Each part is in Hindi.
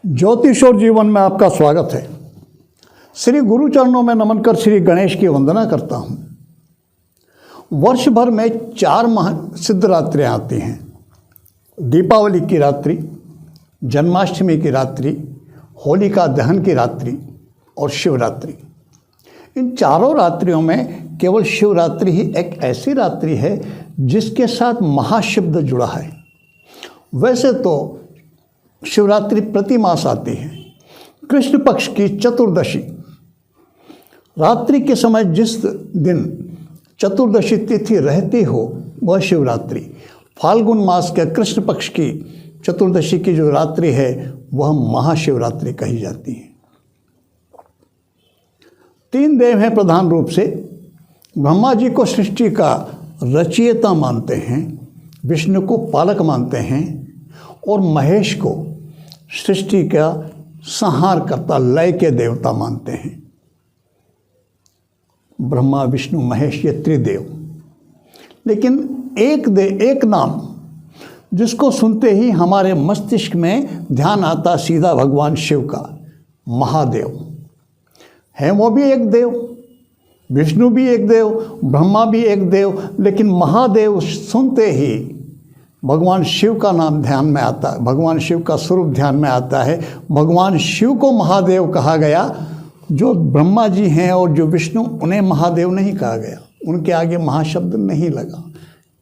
ज्योतिष और जीवन में आपका स्वागत है। श्री गुरु चरणों में नमन कर श्री गणेश की वंदना करता हूँ। वर्ष भर में 4 सिद्ध रात्रियाँ आती हैं। दीपावली की रात्रि, जन्माष्टमी की रात्रि, होलिका दहन की रात्रि और शिवरात्रि। इन चारों रात्रियों में केवल शिवरात्रि ही एक ऐसी रात्रि है जिसके साथ महाशब्द जुड़ा है। वैसे तो शिवरात्रि प्रति मास आती है। कृष्ण पक्ष की चतुर्दशी रात्रि के समय जिस दिन चतुर्दशी तिथि रहती हो वह शिवरात्रि। फाल्गुन मास के कृष्ण पक्ष की चतुर्दशी की जो रात्रि है वह महाशिवरात्रि कही जाती है। 3 देव हैं प्रधान रूप से। ब्रह्मा जी को सृष्टि का रचयिता मानते हैं, विष्णु को पालक मानते हैं और महेश को सृष्टि का संहार करता, लय के देवता मानते हैं। ब्रह्मा विष्णु महेश ये त्रिदेव। लेकिन एक नाम जिसको सुनते ही हमारे मस्तिष्क में ध्यान आता सीधा भगवान शिव का, महादेव है। वो भी एक देव, विष्णु भी एक देव, ब्रह्मा भी एक देव, लेकिन महादेव सुनते ही भगवान शिव का नाम ध्यान में आता है, भगवान शिव का स्वरूप ध्यान में आता है। भगवान शिव को महादेव कहा गया। जो ब्रह्मा जी हैं और जो विष्णु, उन्हें महादेव नहीं कहा गया, उनके आगे महाशब्द नहीं लगा।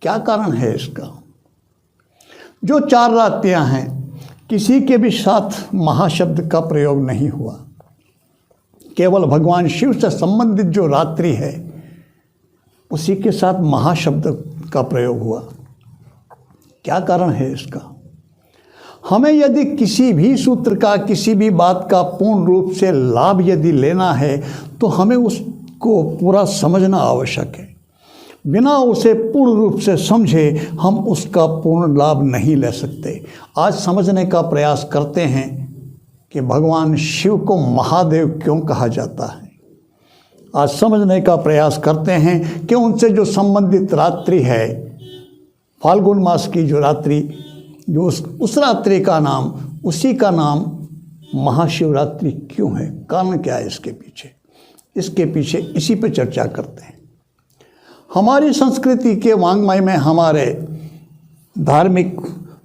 क्या कारण है इसका? जो 4 रात्रियाँ हैं किसी के भी साथ महाशब्द का प्रयोग नहीं हुआ। केवल भगवान शिव से संबंधित जो रात्रि है उसी के साथ महाशब्द का प्रयोग हुआ। क्या कारण है इसका? हमें यदि किसी भी सूत्र का, किसी भी बात का पूर्ण रूप से लाभ यदि लेना है तो हमें उसको पूरा समझना आवश्यक है। बिना उसे पूर्ण रूप से समझे हम उसका पूर्ण लाभ नहीं ले सकते। आज समझने का प्रयास करते हैं कि भगवान शिव को महादेव क्यों कहा जाता है। आज समझने का प्रयास करते हैं कि उनसे जो संबंधित रात्रि है, फाल्गुन मास की जो रात्रि, जो उस रात्रि का नाम, उसी का नाम महाशिवरात्रि क्यों है? कारण क्या है इसके पीछे इसी पे चर्चा करते हैं। हमारी संस्कृति के वाङ्मय में, हमारे धार्मिक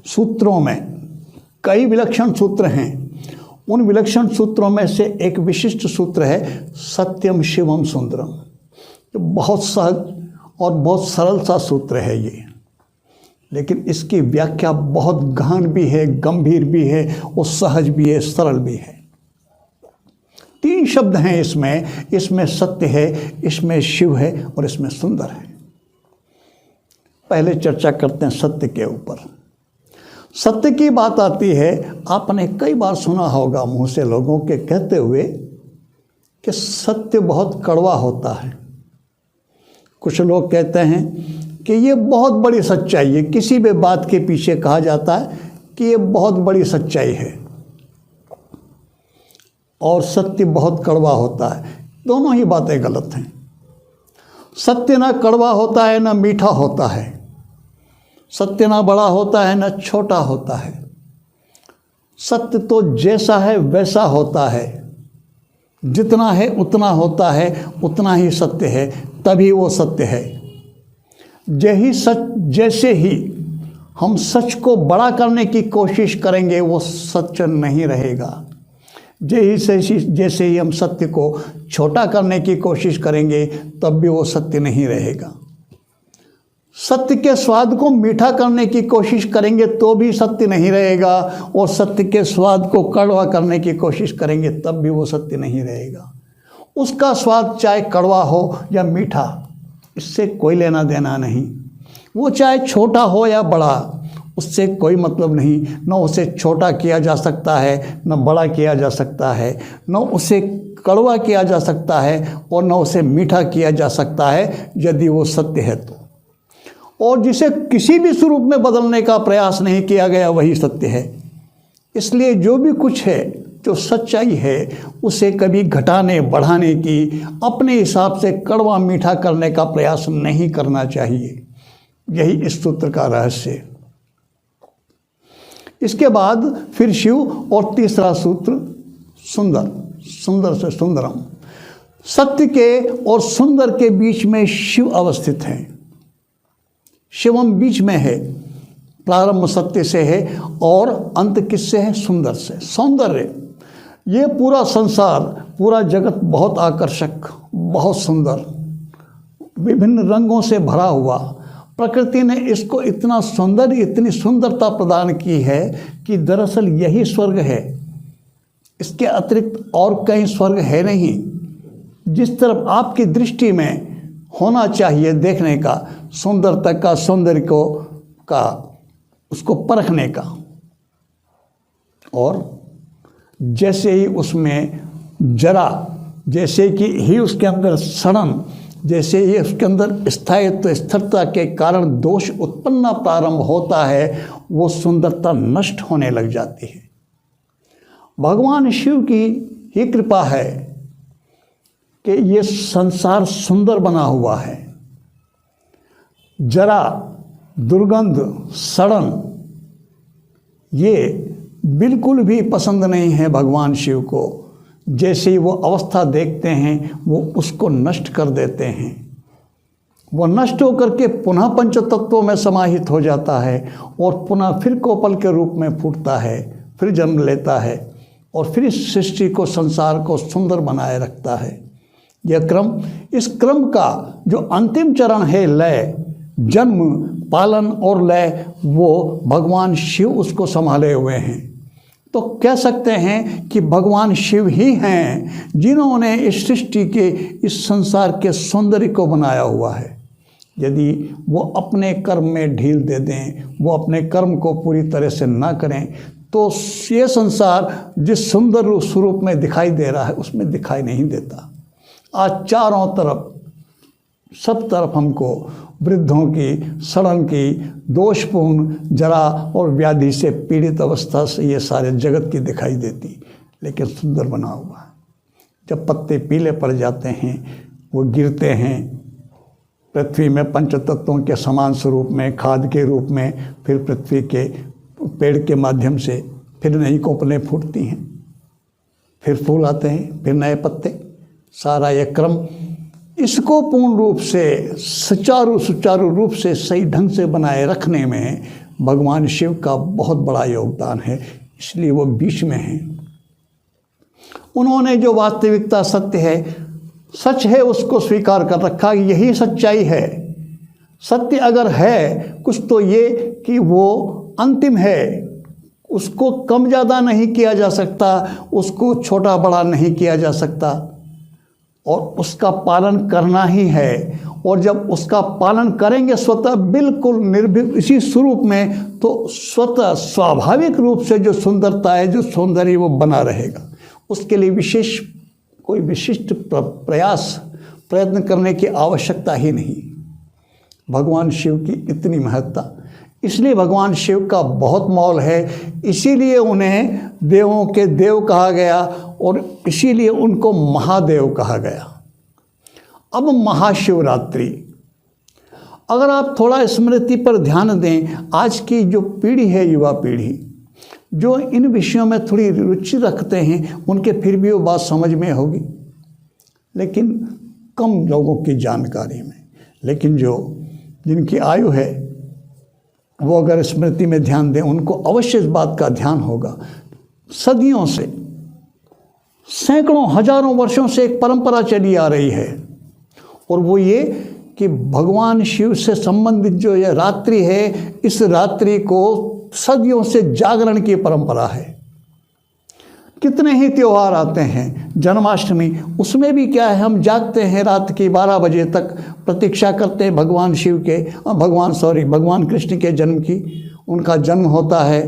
सूत्रों में कई विलक्षण सूत्र हैं। उन विलक्षण सूत्रों में से एक विशिष्ट सूत्र है सत्यम शिवम सुंदरम। ये बहुत सहज और बहुत सरल सा सूत्र है ये, लेकिन इसकी व्याख्या बहुत गहन भी है, गंभीर भी है और सहज भी है, सरल भी है। 3 शब्द हैं इसमें सत्य है, इसमें शिव है और इसमें सुंदर है। पहले चर्चा करते हैं सत्य के ऊपर। सत्य की बात आती है, आपने कई बार सुना होगा मुंह से लोगों के कहते हुए कि सत्य बहुत कड़वा होता है। कुछ लोग कहते हैं कि ये बहुत बड़ी सच्चाई है। किसी भी बात के पीछे कहा जाता है कि ये बहुत बड़ी सच्चाई है और सत्य बहुत कड़वा होता है। दोनों ही बातें गलत हैं। सत्य ना कड़वा होता है ना मीठा होता है। सत्य ना बड़ा होता है ना छोटा होता है। सत्य तो जैसा है वैसा होता है। जितना है उतना होता है, उतना ही सत्य है, तभी वो सत्य है। जैसे ही हम सच को बड़ा करने की कोशिश करेंगे वो सच नहीं रहेगा। जैसे ही हम सत्य को छोटा करने की कोशिश करेंगे तब भी वो सत्य नहीं रहेगा। सत्य के स्वाद को मीठा करने की कोशिश करेंगे तो भी सत्य नहीं रहेगा, और सत्य के स्वाद को कड़वा करने की कोशिश करेंगे तब भी वो सत्य नहीं रहेगा। उसका स्वाद चाहे कड़वा हो या मीठा, इससे कोई लेना देना नहीं। वो चाहे छोटा हो या बड़ा, उससे कोई मतलब नहीं। न उसे छोटा किया जा सकता है, न बड़ा किया जा सकता है, न उसे कड़वा किया जा सकता है और न उसे मीठा किया जा सकता है, यदि वो सत्य है तो। और जिसे किसी भी स्वरूप में बदलने का प्रयास नहीं किया गया वही सत्य है। इसलिए जो भी कुछ है, जो सच्चाई है, उसे कभी घटाने बढ़ाने की, अपने हिसाब से कड़वा मीठा करने का प्रयास नहीं करना चाहिए। यही इस सूत्र का रहस्य है। इसके बाद फिर शिव और तीसरा सूत्र सुंदर, सुंदर से सुंदरम। सत्य के और सुंदर के बीच में शिव अवस्थित है। शिवम बीच में है, प्रारंभ सत्य से है और अंत किससे है? सुंदर से। सौंदर्य, ये पूरा संसार, पूरा जगत बहुत आकर्षक, बहुत सुंदर, विभिन्न रंगों से भरा हुआ। प्रकृति ने इसको इतना सौंदर्य, इतनी सुंदरता प्रदान की है कि दरअसल यही स्वर्ग है। इसके अतिरिक्त और कहीं स्वर्ग है नहीं। जिस तरफ आपकी दृष्टि में होना चाहिए देखने का, सुंदरता का, सौंदर्य को का, उसको परखने का, और जैसे ही उसमें जरा, जैसे कि ही उसके अंदर सड़न, जैसे ही उसके अंदर स्थायित्व, स्थिरता के कारण दोष उत्पन्न प्रारंभ होता है, वो सुंदरता नष्ट होने लग जाती है। भगवान शिव की ही कृपा है कि ये संसार सुंदर बना हुआ है। जरा, दुर्गंध, सड़न, ये बिल्कुल भी पसंद नहीं है भगवान शिव को। जैसे ही वो अवस्था देखते हैं, वो उसको नष्ट कर देते हैं। वो नष्ट होकर के पुनः पंच तत्वों में समाहित हो जाता है और पुनः फिर कोपल के रूप में फूटता है, फिर जन्म लेता है और फिर इस सृष्टि को, संसार को सुंदर बनाए रखता है। यह क्रम, इस क्रम का जो अंतिम चरण है लय, जन्म, पालन और लय, वो भगवान शिव उसको संभाले हुए हैं। तो कह सकते हैं कि भगवान शिव ही हैं जिन्होंने इस सृष्टि के, इस संसार के सौंदर्य को बनाया हुआ है। यदि वो अपने कर्म में ढील दे दें, वो अपने कर्म को पूरी तरह से ना करें, तो ये संसार जिस सुंदर स्वरूप में दिखाई दे रहा है, उसमें दिखाई नहीं देता। आज चारों तरफ, सब तरफ हमको वृद्धों की, सड़न की, दोषपूर्ण, जरा और व्याधि से पीड़ित अवस्था से ये सारे जगत की दिखाई देती, लेकिन सुंदर बना हुआ है। जब पत्ते पीले पड़ जाते हैं, वो गिरते हैं पृथ्वी में पंच तत्वों के समान स्वरूप में, खाद के रूप में, फिर पृथ्वी के पेड़ के माध्यम से फिर नई कोपलें फूटती हैं, फिर फूल आते हैं, फिर नए पत्ते। सारा ये क्रम, इसको पूर्ण रूप से, सुचारू रूप से, सही ढंग से बनाए रखने में भगवान शिव का बहुत बड़ा योगदान है। इसलिए वो बीच में हैं। उन्होंने जो वास्तविकता सत्य है, सच है, उसको स्वीकार कर रखा, यही सच्चाई है। सत्य अगर है कुछ तो ये कि वो अंतिम है, उसको कम ज़्यादा नहीं किया जा सकता, उसको छोटा बड़ा नहीं किया जा सकता, और उसका पालन करना ही है। और जब उसका पालन करेंगे स्वतः, बिल्कुल निर्भीक इसी स्वरूप में, तो स्वतः स्वाभाविक रूप से जो सुंदरता है, जो सौंदर्य, वो बना रहेगा। उसके लिए विशेष कोई विशिष्ट प्रयत्न करने की आवश्यकता ही नहीं। भगवान शिव की इतनी महत्ता, इसलिए भगवान शिव का बहुत मौल है, इसीलिए उन्हें देवों के देव कहा गया और इसीलिए उनको महादेव कहा गया। अब महाशिवरात्रि, अगर आप थोड़ा स्मृति पर ध्यान दें, आज की जो पीढ़ी है, युवा पीढ़ी, जो इन विषयों में थोड़ी रुचि रखते हैं, उनके फिर भी वो बात समझ में होगी, लेकिन कम लोगों की जानकारी में। लेकिन जिनकी आयु है, वो अगर स्मृति में ध्यान दें, उनको अवश्य इस बात का ध्यान होगा। सदियों से, सैकड़ों, हजारों वर्षों से एक परंपरा चली आ रही है, और वो ये कि भगवान शिव से संबंधित जो ये रात्रि है, इस रात्रि को सदियों से जागरण की परंपरा है। कितने ही त्योहार आते हैं, जन्माष्टमी, उसमें भी क्या है, हम जागते हैं रात की 12 बजे तक, प्रतीक्षा करते हैं भगवान शिव के, भगवान कृष्ण के जन्म की। उनका जन्म होता है,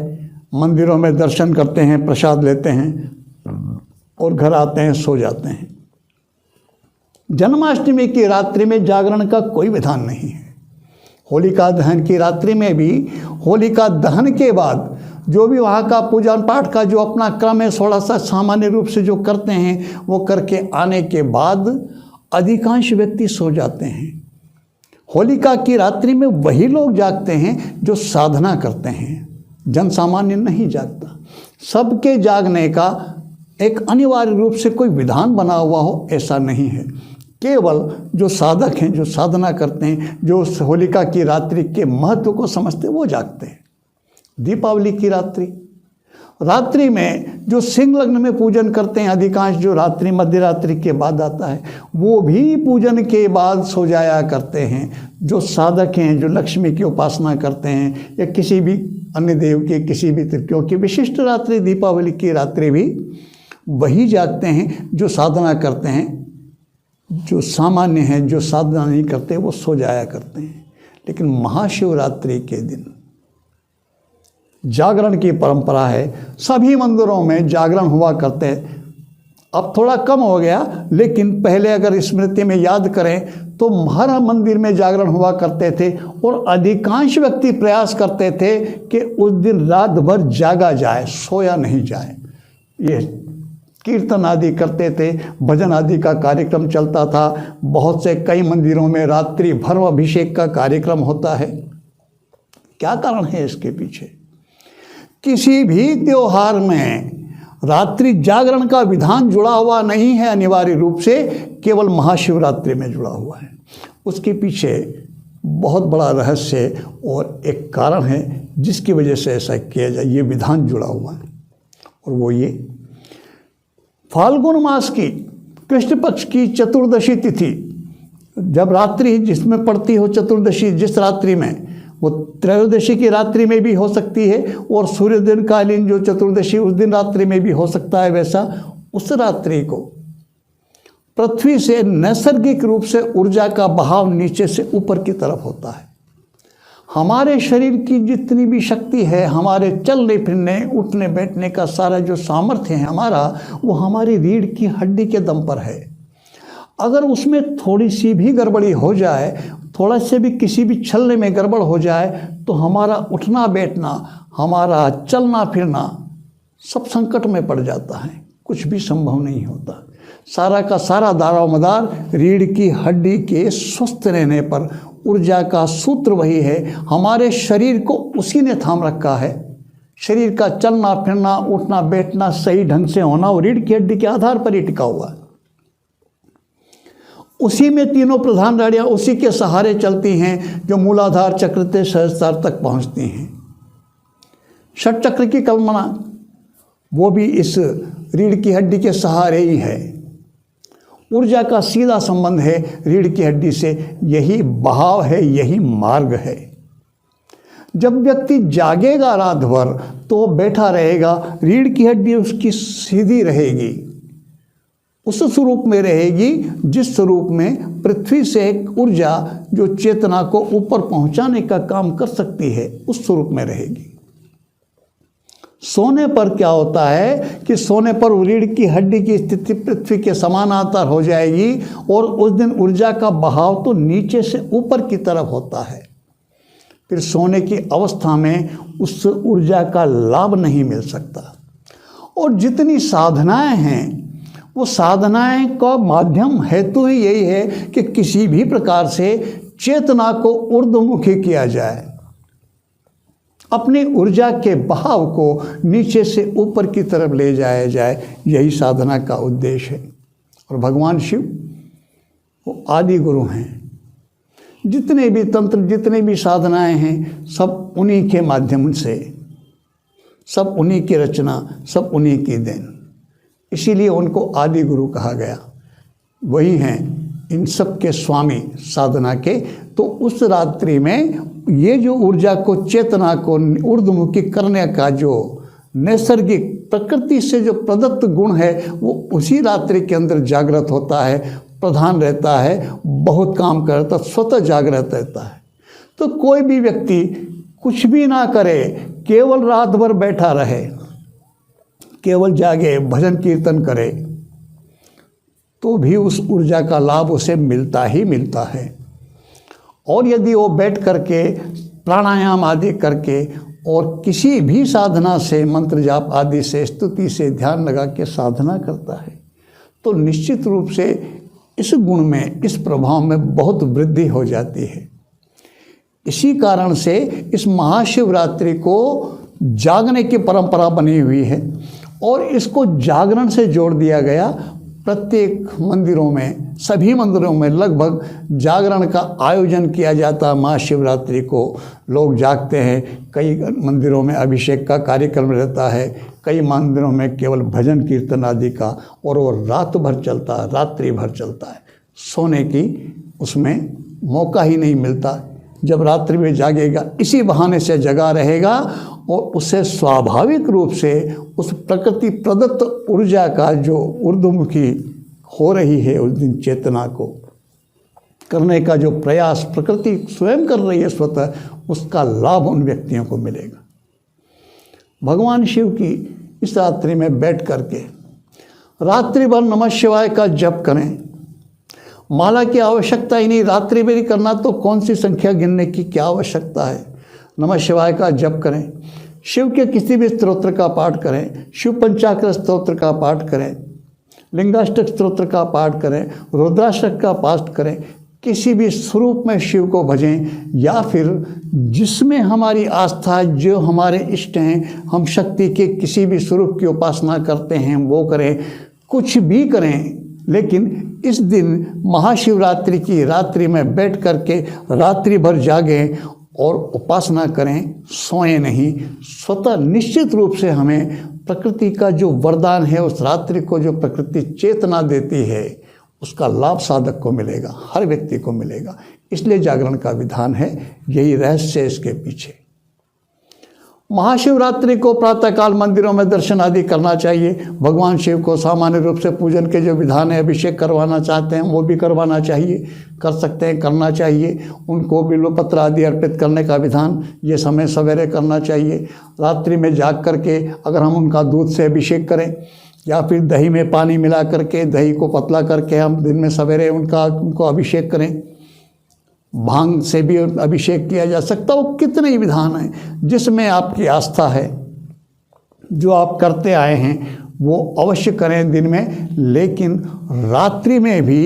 मंदिरों में दर्शन करते हैं, प्रसाद लेते हैं और घर आते हैं, सो जाते हैं। जन्माष्टमी की रात्रि में जागरण का कोई विधान नहीं है। होलिका दहन की रात्रि में भी, होलिका दहन के बाद जो भी वहाँ का पूजा पाठ का जो अपना क्रम है, थोड़ा सा सामान्य रूप से जो करते हैं, वो करके आने के बाद अधिकांश व्यक्ति सो जाते हैं। होलिका की रात्रि में वही लोग जागते हैं जो साधना करते हैं, जन सामान्य नहीं जागता। सबके जागने का एक अनिवार्य रूप से कोई विधान बना हुआ हो ऐसा नहीं है। केवल जो साधक हैं, जो साधना करते हैं, जो होलिका की रात्रि के महत्व को समझते हैं, वो जागते हैं। दीपावली की रात्रि में जो सिंह लग्न में पूजन करते हैं अधिकांश, जो रात्रि मध्य रात्रि के बाद आता है, वो भी पूजन के बाद सो जाया करते हैं। जो साधक हैं, जो लक्ष्मी की उपासना करते हैं या किसी भी अन्य देव के किसी भी, क्योंकि विशिष्ट रात्रि दीपावली की रात्रि भी वही जागते हैं जो साधना करते हैं। जो सामान्य हैं, जो साधना नहीं करते, वो सो जाया करते हैं। लेकिन महाशिवरात्रि के दिन जागरण की परंपरा है। सभी मंदिरों में जागरण हुआ करते हैं। अब थोड़ा कम हो गया, लेकिन पहले अगर स्मृति में याद करें तो हर मंदिर में जागरण हुआ करते थे और अधिकांश व्यक्ति प्रयास करते थे कि उस दिन रात भर जागा जाए, सोया नहीं जाए। ये कीर्तन आदि करते थे, भजन आदि का कार्यक्रम चलता था। बहुत से कई मंदिरों में रात्रि भर अभिषेक का कार्यक्रम होता है। क्या कारण है इसके पीछे? किसी भी त्योहार में रात्रि जागरण का विधान जुड़ा हुआ नहीं है अनिवार्य रूप से, केवल महाशिवरात्रि में जुड़ा हुआ है। उसके पीछे बहुत बड़ा रहस्य और एक कारण है जिसकी वजह से ऐसा किया जाए, ये विधान जुड़ा हुआ है। और वो ये, फाल्गुन मास की कृष्ण पक्ष की चतुर्दशी तिथि जब रात्रि जिसमें पड़ती हो, चतुर्दशी जिस रात्रि में, वो त्रयोदशी की रात्रि में भी हो सकती है और सूर्य दिन कालीन जो चतुर्दशी उस दिन रात्रि में भी हो सकता है। वैसा उस रात्रि को पृथ्वी से नैसर्गिक रूप से ऊर्जा का बहाव नीचे से ऊपर की तरफ होता है। हमारे शरीर की जितनी भी शक्ति है, हमारे चलने फिरने उठने बैठने का सारा जो सामर्थ्य है हमारा, वो हमारी रीढ़ की हड्डी के दम पर है। अगर उसमें थोड़ी सी भी गड़बड़ी हो जाए, थोड़ा से भी किसी भी छलने में गड़बड़ हो जाए, तो हमारा उठना बैठना, हमारा चलना फिरना सब संकट में पड़ जाता है। कुछ भी संभव नहीं होता। सारा का सारा दारोमदार रीढ़ की हड्डी के स्वस्थ रहने पर। ऊर्जा का सूत्र वही है। हमारे शरीर को उसी ने थाम रखा है। शरीर का चलना फिरना उठना बैठना सही ढंग से होना वो रीढ़ की हड्डी के आधार पर ही टिका हुआ है। उसी में तीनों प्रधान नाड़ियाँ उसी के सहारे चलती हैं, जो मूलाधार चक्र से सहस्त्रार तक पहुँचती हैं। षट चक्र की कल्पना वो भी इस रीढ़ की हड्डी के सहारे ही है। ऊर्जा का सीधा संबंध है रीढ़ की हड्डी से। यही बहाव है, यही मार्ग है। जब व्यक्ति जागेगा रात भर तो बैठा रहेगा, रीढ़ की हड्डी उसकी सीधी रहेगी, उस स्वरूप में रहेगी जिस स्वरूप में पृथ्वी से एक ऊर्जा जो चेतना को ऊपर पहुंचाने का काम कर सकती है, उस स्वरूप में रहेगी। सोने पर क्या होता है कि सोने पर रीढ़ की हड्डी की स्थिति पृथ्वी के समानांतर हो जाएगी और उस दिन ऊर्जा का बहाव तो नीचे से ऊपर की तरफ होता है। फिर सोने की अवस्था में उस ऊर्जा का लाभ नहीं मिल सकता। और जितनी साधनाएं हैं, वो साधनाएं का माध्यम हेतु ही यही है कि किसी भी प्रकार से चेतना को ऊर्ध्वमुखी किया जाए, अपनी ऊर्जा के बहाव को नीचे से ऊपर की तरफ ले जाया जाए। यही साधना का उद्देश्य है। और भगवान शिव वो आदि गुरु हैं। जितने भी तंत्र, जितने भी साधनाएं हैं, सब उन्हीं के माध्यम से, सब उन्हीं की रचना, सब उन्हीं की देन। इसीलिए उनको आदि गुरु कहा गया। वही हैं इन सब के स्वामी साधना के। तो उस रात्रि में ये जो ऊर्जा को, चेतना को ऊर्ध्वमुखी करने का जो नैसर्गिक प्रकृति से जो प्रदत्त गुण है, वो उसी रात्रि के अंदर जागृत होता है, प्रधान रहता है, बहुत काम करता, स्वतः जागृत रहता है। तो कोई भी व्यक्ति कुछ भी ना करे, केवल रात भर बैठा रहे, केवल जागे, भजन कीर्तन करे, तो भी उस ऊर्जा का लाभ उसे मिलता ही मिलता है। और यदि वो बैठ करके प्राणायाम आदि करके और किसी भी साधना से, मंत्र जाप आदि से, स्तुति से ध्यान लगा के साधना करता है, तो निश्चित रूप से इस गुण में, इस प्रभाव में बहुत वृद्धि हो जाती है। इसी कारण से इस महाशिवरात्रि को जागने की परंपरा बनी हुई है और इसको जागरण से जोड़ दिया गया। प्रत्येक मंदिरों में, सभी मंदिरों में लगभग जागरण का आयोजन किया जाता है। महाशिवरात्रि को लोग जागते हैं। कई मंदिरों में अभिषेक का कार्यक्रम रहता है, कई मंदिरों में केवल भजन कीर्तन आदि का, और वो रात भर चलता है, रात्रि भर चलता है। सोने की उसमें मौका ही नहीं मिलता। जब रात्रि में जागेगा इसी बहाने से जगा रहेगा और उसे स्वाभाविक रूप से उस प्रकृति प्रदत्त ऊर्जा का जो ऊर्ध्वमुखी हो रही है उस दिन चेतना को करने का जो प्रयास प्रकृति स्वयं कर रही है स्वतः, उसका लाभ उन व्यक्तियों को मिलेगा। भगवान शिव की इस रात्रि में बैठ करके रात्रि भर नमः शिवाय का जप करें। माला की आवश्यकता ही नहीं, रात्रि में ही करना तो कौन सी संख्या गिनने की क्या आवश्यकता है। नमः शिवाय का जप करें, शिव के किसी भी स्तोत्र का पाठ करें, शिव पंचाक्षर स्तोत्र का पाठ करें, लिंगाष्टक स्तोत्र का पाठ करें, रुद्राष्टक का पाठ करें, किसी भी स्वरूप में शिव को भजें, या फिर जिसमें हमारी आस्था, जो हमारे इष्ट हैं, हम शक्ति के किसी भी स्वरूप की उपासना करते हैं वो करें, कुछ भी करें। लेकिन इस दिन महाशिवरात्रि की रात्रि में बैठ करके रात्रि भर जागें और उपासना करें, सोएं नहीं। स्वतः निश्चित रूप से हमें प्रकृति का जो वरदान है, उस रात्रि को जो प्रकृति चेतना देती है, उसका लाभ साधक को मिलेगा, हर व्यक्ति को मिलेगा। इसलिए जागरण का विधान है, यही रहस्य है इसके पीछे। महाशिवरात्रि को प्रातःकाल मंदिरों में दर्शन आदि करना चाहिए। भगवान शिव को सामान्य रूप से पूजन के जो विधान है, अभिषेक करवाना चाहते हैं वो भी करवाना चाहिए, कर सकते हैं, करना चाहिए। उनको बिल्वपत्र आदि अर्पित करने का विधान ये समय सवेरे करना चाहिए। रात्रि में जाग करके अगर हम उनका दूध से अभिषेक करें या फिर दही में पानी मिला करके, दही को पतला करके हम दिन में सवेरे उनको अभिषेक करें। भांग से भी अभिषेक किया जा सकता। वो कितने ही विधान हैं, जिसमें आपकी आस्था है, जो आप करते आए हैं वो अवश्य करें दिन में, लेकिन रात्रि में भी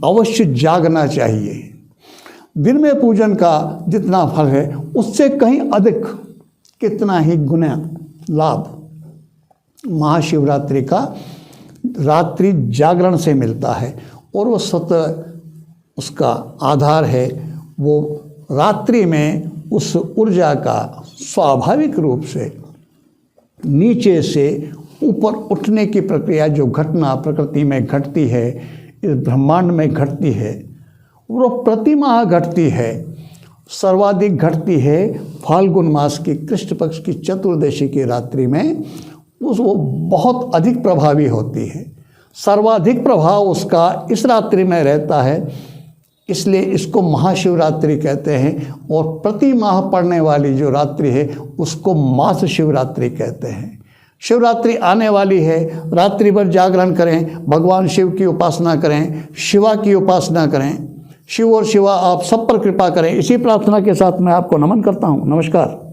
अवश्य जागना चाहिए। दिन में पूजन का जितना फल है उससे कहीं अधिक कितना ही गुना लाभ महाशिवरात्रि का रात्रि जागरण से मिलता है। और वो स्वतः उसका आधार है, वो रात्रि में उस ऊर्जा का स्वाभाविक रूप से नीचे से ऊपर उठने की प्रक्रिया, जो घटना प्रकृति में घटती है, इस ब्रह्मांड में घटती है, वो प्रति माह घटती है। सर्वाधिक घटती है फाल्गुन मास की कृष्ण पक्ष की चतुर्दशी की रात्रि में, वो बहुत अधिक प्रभावी होती है। सर्वाधिक प्रभाव उसका इस रात्रि में रहता है, इसलिए इसको महाशिवरात्रि कहते हैं। और प्रति माह पड़ने वाली जो रात्रि है उसको मास शिवरात्रि कहते हैं। शिवरात्रि आने वाली है, रात्रि भर जागरण करें, भगवान शिव की उपासना करें, शिवा की उपासना करें। शिव और शिवा आप सब पर कृपा करें। इसी प्रार्थना के साथ मैं आपको नमन करता हूँ। नमस्कार।